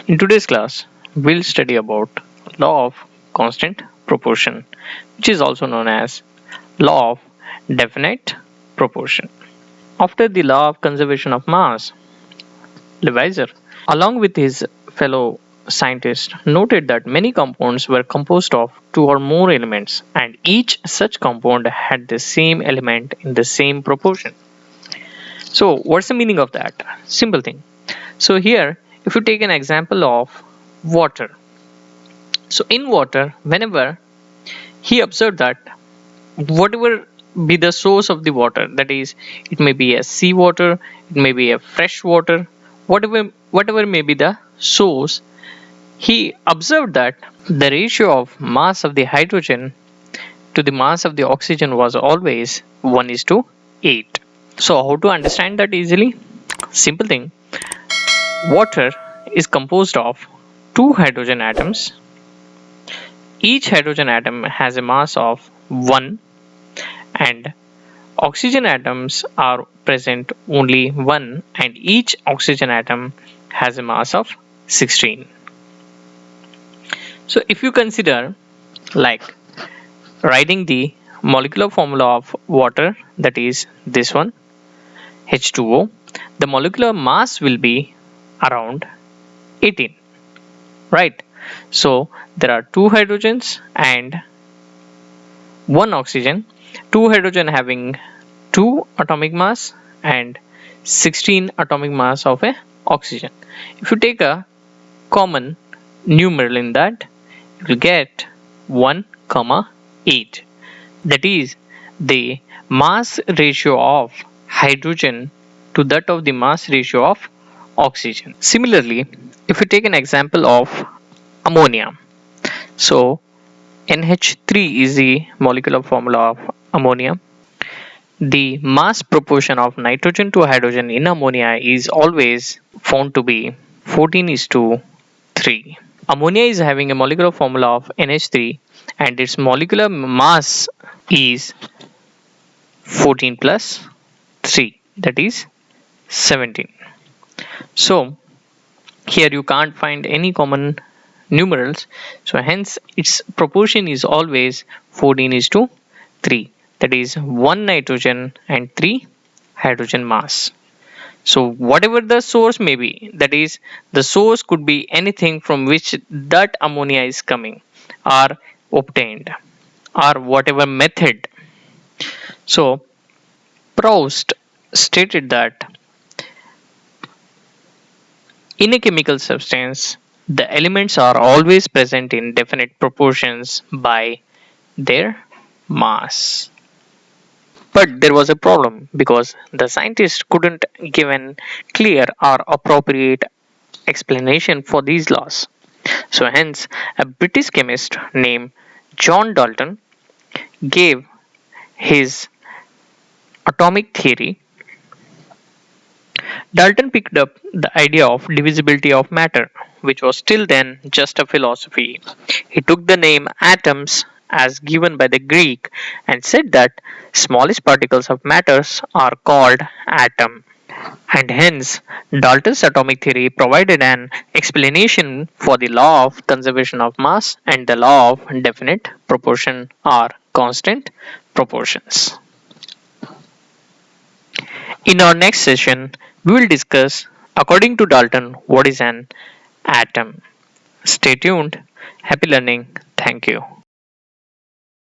In today's class, we'll study about law of constant proportion, which is also known as law of definite proportion. After the law of conservation of mass, Levisser, along with his fellow scientists, noted that many compounds were composed of two or more elements, and each such compound had the same element in the same proportion. So, what's the meaning of that? Simple thing. So, here, if you take an example of water. So, in water, whenever he observed that whatever be the source of the water, that is, it may be a sea water, it may be a fresh water, whatever may be the source, he observed that the ratio of mass of the hydrogen to the mass of the oxygen was always 1:8. So how to understand that easily? Simple thing. Water is composed of two hydrogen atoms. Each hydrogen atom has a mass of 1, and oxygen atoms are present only 1, and each oxygen atom has a mass of 16. So if you consider like writing the molecular formula of water, that is this one, H2O, the molecular mass will be around 18, right? So there are two hydrogens and one oxygen, two hydrogen having 2 atomic mass and 16 atomic mass of a oxygen. If you take a common numeral in that, you will get 1,8. That is the mass ratio of hydrogen to that of the mass ratio of oxygen. Similarly, if you take an example of ammonia, so NH3 is the molecular formula of ammonia. The mass proportion of nitrogen to hydrogen in ammonia is always found to be 14:3. Ammonia is having a molecular formula of NH3 and its molecular mass is 14 plus 3, that is 17. So here you can't find any common numerals, so hence its proportion is always 14:3, that is 1 nitrogen and 3 hydrogen mass. So whatever the source may be, that is the source could be anything from which that ammonia is coming or obtained, or whatever method. So Proust stated that in a chemical substance, the elements are always present in definite proportions by their mass. But there was a problem because the scientists couldn't give an clear or appropriate explanation for these laws. So hence a British chemist named John Dalton gave his atomic theory. Dalton picked up the idea of divisibility of matter, which was till then just a philosophy. He took the name atoms as given by the Greek and said that smallest particles of matters are called atom. And hence, Dalton's atomic theory provided an explanation for the law of conservation of mass and the law of definite proportion or constant proportions. In our next session, we will discuss, according to Dalton, what is an atom. Stay tuned. Happy learning. Thank you.